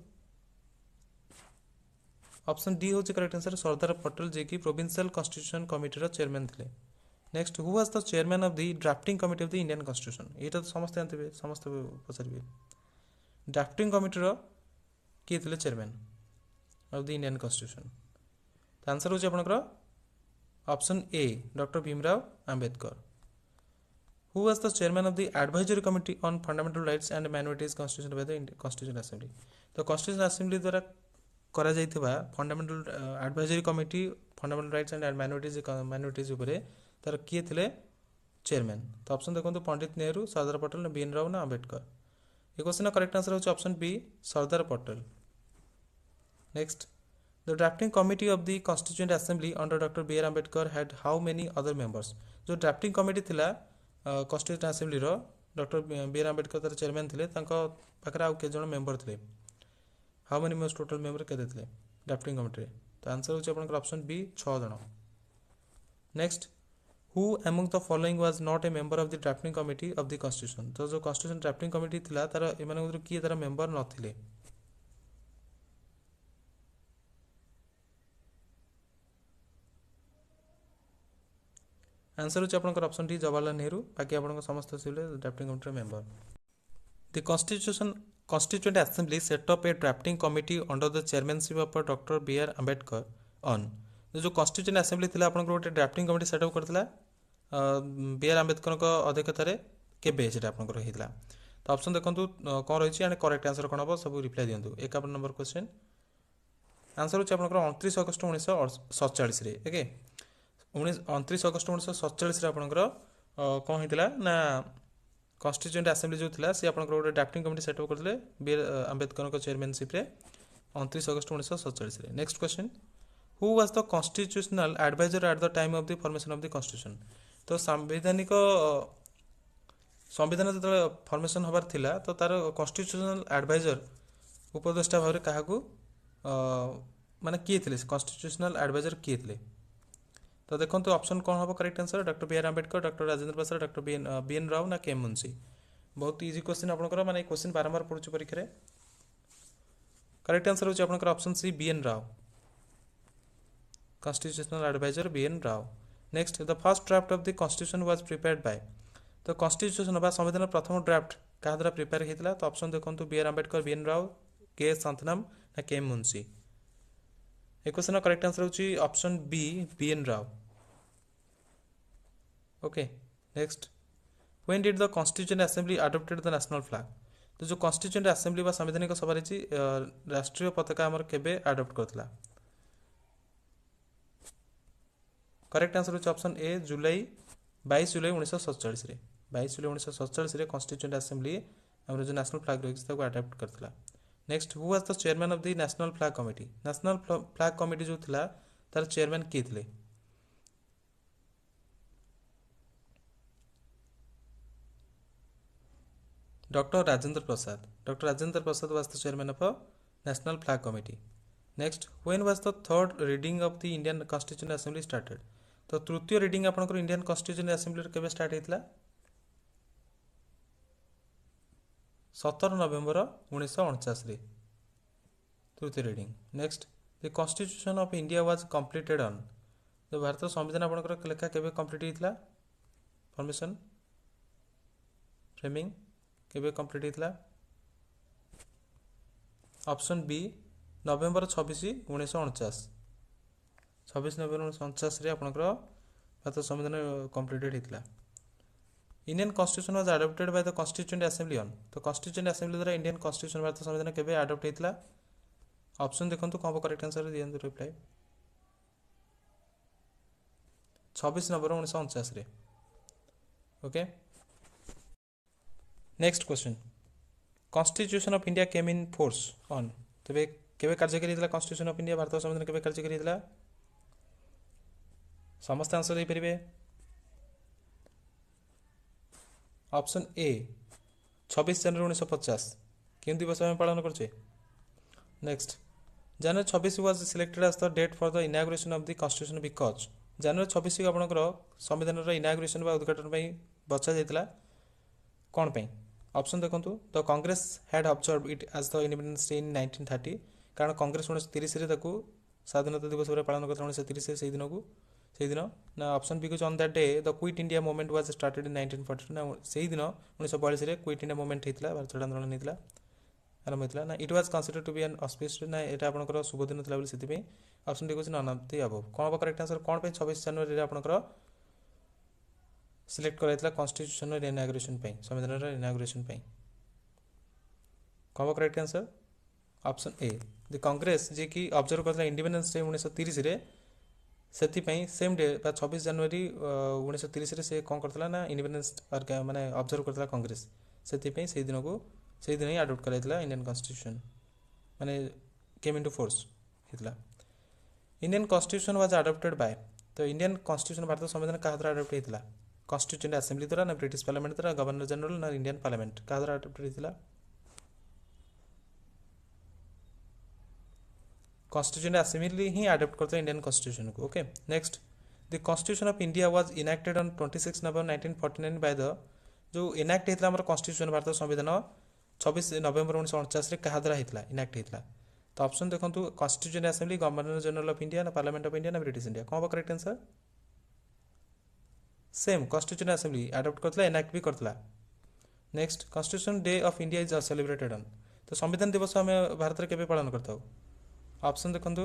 ऑप्शन डी होची करेक्ट आंसर सरदार पटेल जे कि प्रोविंशियल कॉन्स्टिट्यूशन कमिटी रो चेयरमैन थिले। Next, who was the chairman of the drafting committee of the Indian constitution. एटा तो समस्त जानते समस्त पचारिबे। ड्राफ्टिंग कमिटी रो किए थिले chairman of the Indian constitution. तो आंसर होची आपनकर option A doctor Bhimrao Ambedkar. Who was the chairman of the advisory committee on fundamental rights and minorities constitution by the constitution assembly. तो कॉन्स्टिट्यूशन असेंबली द्वारा करा जाइथिबा fundamental advisory committee fundamental rights and minorities उपरे तार किए थिले चेयरमैन। तो ऑप्शन देखो पंडित नेहरू, सरदार पटेल, बी एन राव ना अंबेडकर। ये क्वेश्चन करेक्ट आंसर होची option B Sardar Patel. Next, the drafting committee of the constituent assembly under doctor B R Ambedkar had how many other members. जो ड्राफ्टिंग कमिटी थिला कॉन्स्टिट्यूएंट असेंबली रो डॉक्टर बी आर अंबेडकर तार चेयरमैन थिले, तांको पाखरे आउ के जण मेंबर थिले। How many members total member केते थिले ड्राफ्टिंग कमिटी रे। तो आंसर होची आपनकर ऑप्शन बी 6 जण। Next, who among the following was not a member of the drafting committee of the constitution. तो जो कॉन्स्टिट्यूशन ड्राफ्टिंग कमिटी थिला तार एमान किए तार मेंबर नथिले। आंसर होची आपनकर ऑप्शन डी जवाहरलाल नेहरू। बाकी आपनकर समस्त सिले drafting committee member. The Constituent Assembly set up a drafting committee under the chairmanship of Dr. B R Ambedkar on। जो Constituent Assembly थिला आपन गोटे ड्राफ्टिंग कमिटी सेटअप करथिला बी आर आंबेडकर को अध्यक्षतार केबे सेटा आपन को हेतला। तो ऑप्शन देखंतु कोन रहिछि एंड करेक्ट आंसर कोन हो सब रिप्लाई दियंतु। 51 नंबर क्वेश्चन आंसर होछि आपन को 29 अगस्त 1947 रे। ओके 29 अगस्त 1947 रे आपन को कोन हेतला ना कॉन्स्टिट्यूएंट असेंबली जो थिला से आपन गोटे ड्राफ्टिंग कमिटी सेटअप करथिले बी आर अंबेडकर को चेयरमैनशिप रे 29 अगस्त 1947 रे। Next question, who was the constitutional adviser at the time of the formation of the constitution. तो संविधान जो फॉर्मेशन होबार थिला तो तार कॉन्स्टिट्यूशनल एडवाइजर उपदेष्टा भाव काहा को माने किए थिले कॉन्स्टिट्यूशनल एडवाइजर किए थिले। तो देखो तो ऑप्शन कौन हम correct answer doctor B R Ambedkar, doctor Rajendra Prasad, doctor B N Rao ना के मुंशी। बहुत इजी क्वेश्चन आपनकर माने क्वेश्चन बारंबार पड़ुछ परीक्षा रे। करेक्ट आंसर होची आपनकर option C B N Rao constitutional adviser B N Rao. Next, the first draft of the constitution was prepared by. तो कॉन्स्टिट्यूशन बा संविधान प्रथम ड्राफ्ट का द्वारा प्रिपेयर हेतला। तो ऑप्शन देखंतु B R Ambedkar, B N Rao, K Santhanam ना K Munshi. A question correct answer होची option B N Rao. Okay next, when did the constituent assembly adopted the national flag. तो जो कॉन्स्टिट्यूएंट असेंबली बा संवैधानिक सभा रे राष्ट्रीय पताका हमर केबे अडॉप्ट करथला। करेक्ट आंसर होची ऑप्शन ए 22 जुलाई 1947 रे। 22 जुलाई 1947 रे कॉन्स्टिट्यूएंट असेंबली हमर जो नेशनल फ्लैग रहिछ ताको अडॉप्ट करथला। Next, who was the chairman of the national flag committee. National flag committee जो थिला तार चेयरमैन के थिले। Doctor Rajendra Prasad. Doctor Rajendra Prasad was the chairman of national flag committee. Next, when was the third reading of the Indian constituent assembly started. तो तृतीय रीडिंग आपनकर इंडियन कॉन्स्टिट्यूशन असेंबली केबे स्टार्ट हेतला 17 नवेम्बर 1949 रे तृतीय reading. Next the constitution of India was completed on तो भारत संविधान आपनकर लेखा केबे कंप्लीट हेतला फॉर्मेशन फ्रेमिंग केबे कंप्लीट हेतला ऑप्शन बी नवेम्बर 26 1949 26 नवेम्बर 1949 रे आपनकर भारत संविधान कंप्लीटेड हेतला। Indian constitution was adopted by the constituent assembly on तो कॉन्स्टिट्यूएंट असेंबली द्वारा इंडियन कॉन्स्टिट्यूशन भारत संविधान केबे अडॉप्ट हेतला ऑप्शन देखंतु कोन करेक्ट आंसर दियंतु रिप्लाई 26 नवेम्बर 1949 रे okay. Next question constitution of India came in force on तबे केबे कार्यकारी हेतला कॉन्स्टिट्यूशन ऑफ इंडिया भारत संविधान केबे कार्यकारी हेतला समस्त आंसर दे परिबे ऑप्शन ए 26 जनवरी 1950 क्यों दिवस में पालन करछे। Next January 26 was selected as the date for the inauguration of the constitution because January 26 को आपनकर संविधान रो इनॉग्रेशन बा उद्घाटन पई बचा जायतला कोन पई ऑप्शन देखंतु the Congress had observe it as the independence day in 1930 कारण कांग्रेस 1930 रे ताकू स्वाधीनता दिवस रे पालन करता 1930 से दिन को से दिन ना ऑप्शन बी को on that day the quit India movement was started in 1942 ना से दिन 1942 रे क्विट इंडिया मूवमेंट हेतला भारत छोड़ आंदोलन हेतला आरंभ हेतला ना it was considered to be an auspicious ना एटा आपनकर शुभ दिन थला बोली सेति पे ऑप्शन डी को नन ऑफ द अबव कोन बा करेक्ट आंसर कोन पे 26 जनवरी रे आपनकर सिलेक्ट कराइतला कॉन्स्टिट्यूशन रो इनॉग्रेशन पे संविधान रो इनॉग्रेशन पे कोन बा correct answer option A the Congress जे की ऑब्जर्व करला इंडिपेंडेंस डे 1930 रे सेति पई सेम डे 26 जनवरी 1930 रे से कोन करतला ना इंडिपेंडेंस माने ऑब्जर्व करतला कांग्रेस सेति पई से दिन को से दिन ही अडॉप्ट कराइतला इंडियन कॉन्स्टिट्यूशन माने केम इनटू फोर्स हेतला। Indian constitution was adopted by तो इंडियन कॉन्स्टिट्यूशन भारत संविधान का द्वारा अडॉप्ट हेतला कॉन्स्टिट्यूएंट असेंबली द्वारा ना ब्रिटिश पार्लियामेंट द्वारा गवर्नर जनरल ना इंडियन पार्लियामेंट का द्वारा अडॉप्ट हेतला कॉन्स्टिट्यूएंट असेंबली ही अडॉप्ट करता इंडियन कॉन्स्टिट्यूशन को okay. Next the constitution of India was enacted on 26 November 1949 by the जो इनैक्ट हेतला हमर कॉन्स्टिट्यूशन भारत संविधान 26 नवंबर 1949 रे कहा द्वारा हेतला इनैक्ट हेतला तो ऑप्शन देखंतु constituent assembly governor general of India ना पार्लियामेंट ऑफ इंडिया ना ब्रिटिश इंडिया कोन बा correct answer same constituent assembly adopt करतला इनैक्ट भी करतला। Next constitution day of India is celebrated on तो संविधान दिवस हमें भारत रे केबे पालन करताउ ऑप्शन देखंतु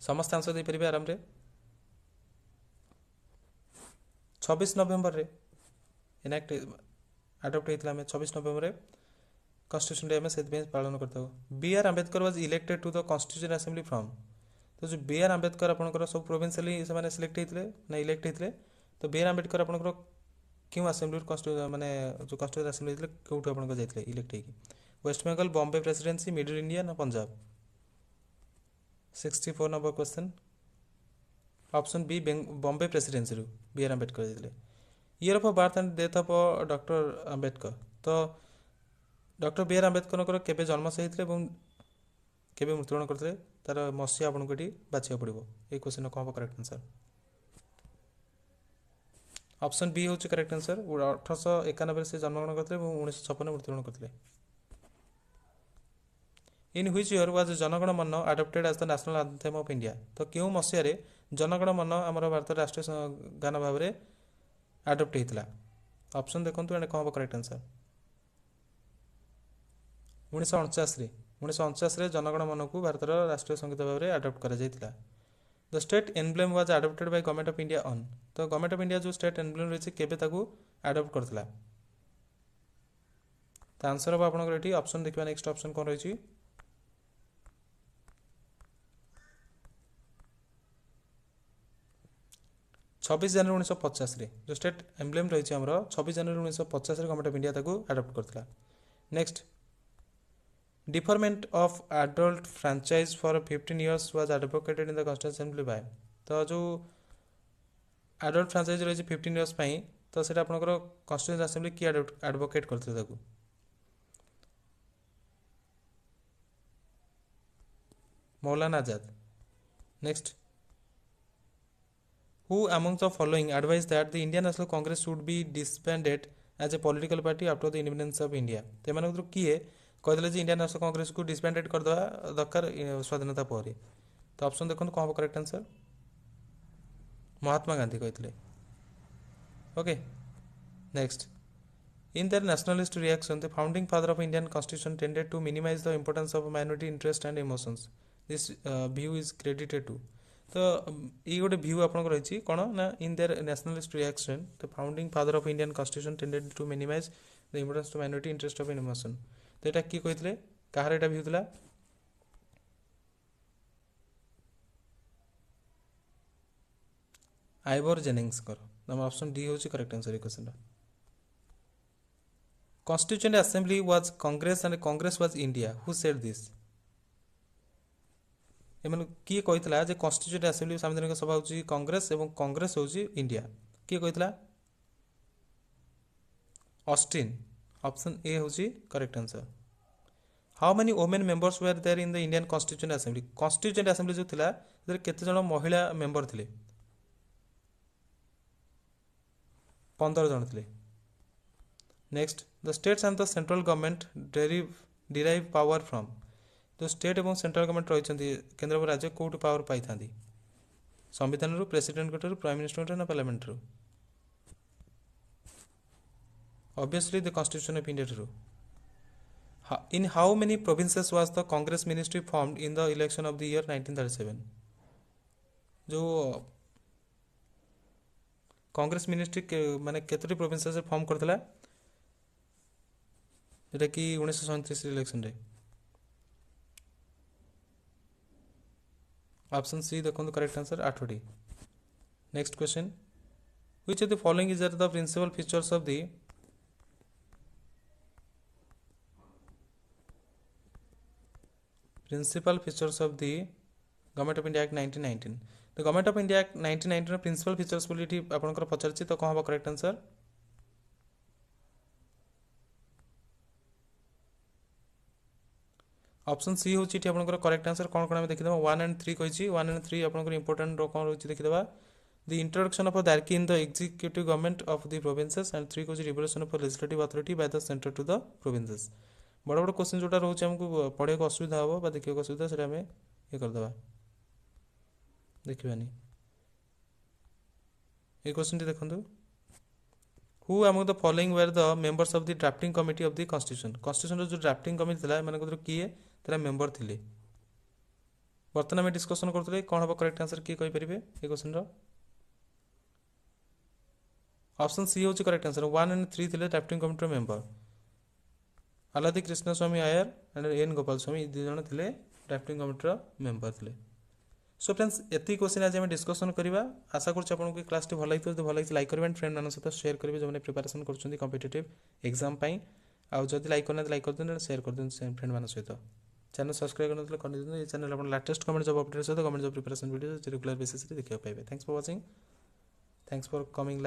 समस्त आंसर दे परिबे आराम रे 26 नवंबर रे इनैक्ट अडॉप्ट हेतला में 26 नवंबर रे कॉन्स्टिट्यूशन डे में सेत में पालन करताउ। B R Ambedkar was elected to the constitution assembly from तो जो बी आर अंबेडकर आपनकर सब प्रोविंशियली से माने सिलेक्ट हेतले ना इलेक्ट हेतले तो बी आर अंबेडकर आपनकर क्यों असेंबली कॉन्स्टिट्यूशन माने जो कॉन्स्टिट्यूशन असेंबली हेतले कोठो आपनकर जायतले इलेक्ट हेकी west Bengal Bombay presidency middle India ना Punjab 64 number question option B Bombay presidency रू बी आर अंबेडकर जायतले। Year of birth and death of doctor Ambedkar तो डॉक्टर बी आर अंबेडकर केबे जन्म से हेतले एवं केबे मृत्युवरण करते तार मसीहा आपन को बाछिया पड़ो ये क्वेश्चन कौन करेक्ट आंसर ऑप्शन बी हूँ करेक्ट आंसर 1891 से जन्मग्रहण करते 1956 मृत्युवरण करते। In which year was Janagana Mana adopted as the national anthem of India तो क्यों मसीह रे जनगण मन आमर भारत राष्ट्रीय गान भाव में अडॉप्ट हेतला ऑप्शन देखंतु एंड कौन करेक्ट आंसर 1949 रे जनगण मन को भारत राष्ट्रीय संगीत भाव में अडॉप्ट करा जायतिला। The state emblem was adopted by government of India on तो गवर्नमेंट ऑफ इंडिया जो स्टेट एम्ब्लेम रही केबे ताकू अडॉप्ट करथिला तो आंसर अब आपन रेडी ऑप्शन देखिबा नेक्स्ट ऑप्शन कोन रही 26 जनवरी 1950 रे जो स्टेट एम्ब्लेम रही हमर 26 जनवरी 1950 रे गवर्नमेंट ऑफ इंडिया ताकू अडॉप्ट करथिला। Next deferment of adult franchise for 15 years was advocated in the constitution assembly by तो जो एडल्ट फ्रेंचाइज रही 15 इयर्स पई तो सेटा आपनकर कॉन्स्टिट्यूशन असेंबली की एडवोकेट करथिले ताकू Maulana Azad. Next Who among the following advised that the Indian National Congress should be disbanded as a political party after the independence of India? तो एमान ଭିतରୁ କିଏ କହିଥିଲେ ଯେ इंडियन नेशनल कांग्रेस को डिसबैंडेड करदेवा दरकार स्वाधीनता पर? तो ऑप्शन देखो कौन हम करेक्ट आंसर महात्मा गांधी कहते। Okay next in their nationalist reaction the founding father of Indian constitution tended to minimize the importance of minority interest and emotions. This view is credited to तो ये गोटे व्यू आपको रही कौन ना in their nationalist reaction the founding father of Indian constitution tended to minimize the importance to minority interest of emotion. तो यहाँ किए कहते कहार यहाँ व्यू था आइवर जेनिंग्स ऑप्शन डी हूँ करेक्ट आंसर ये question. Constituent Assembly was Congress and Congress was India. Who said this? एमन किए कहला जे कॉन्स्टिट्यूएंट असेंबली संवैधानिक सभा होची कांग्रेस एवं कांग्रेस होची इंडिया किए कहला ऑस्टिन। ऑप्शन ए होची correct answer. How many women members were there in the Indian constituent assembly? Constituent assembly जो थिला केते जण महिला मेंबर थिले? 15 जण थिले। Next the states and the central government derive power from? जो स्टेट और सेंट्रल गवर्नमेंट रही केंद्र राज्य कौटू पावर पाई था? संविधान प्रेसिडेंट कोटर प्राइम मिनिस्टर ना पार्लियामेंट रू? Obviously the constitution of India रू। In how many provinces was the Congress ministry formed in the election of the year 1937? जो कांग्रेस मिनिस्ट्री माने केतोटी प्रोविंसेस फॉर्म करथला जेटा कि 1937 इलेक्शन रे? ऑप्शन सी देखो करेक्ट आंसर 8टी। Next question which of the following is the principal features of the government of India act 1919? The government of India act 1919 principal features बोली आपनकर पचारछि तो कौन हम करेक्ट आंसर? ऑप्शन सी हूँ आपंकर करेक्ट आंसर। कौन कौन देखीद 1 and 3 कही 1 and 3 आपंकर इंपोर्टेंट कौन रही देखीद the introduction of dyarchy in the executive government of the provinces and 3 कौन revolution of legislative authority by the centre to the provinces. बड़ बड़ क्वेश्चन जोटा रोचे हमको पढ़े को असुविधा हम देखा असुविधा से ये करदे देखिए ये क्वेश्चन देखो who among the following were the members of the drafting committee of the constitution? Constitution जो ड्राफ्टिंग कमिटी था एम किए तेरा मेंबर थिले? बर्तमान आम डिस्कसन करते कौन हम करेक्ट आंसर किए कहींपर ये क्वेश्चन ऑप्शन सी हूँ करेक्ट आंसर। 1 and 3 थे drafting committee member Alladi Krishna Swami Ayyar and N Gopal Swami दु जन थे ड्राफ्टिंग कमिटी मेंबर थे। सो फ्रेंड्स एति क्वेश्चन आज आम डिस्कसन करवा आशा करूँ क्लास भल लगी भल लगी लाइक करेंगे फ्रेंड मान सहित शेयर करेंगे जो प्रिपरेशन कर कॉम्पिटिटिव एग्जाम आउ जब लाइक करना लाइक कर दिन शेयर कर दिन फ्रेंड मान सहित चैनल सब्सक्राइब कर चैनल आप लाटेस्ट गवर्नमेंट जॉब अपडेट सहित government job preparation video regular basis देखा पाए। Thanks for watching, thanks for coming live.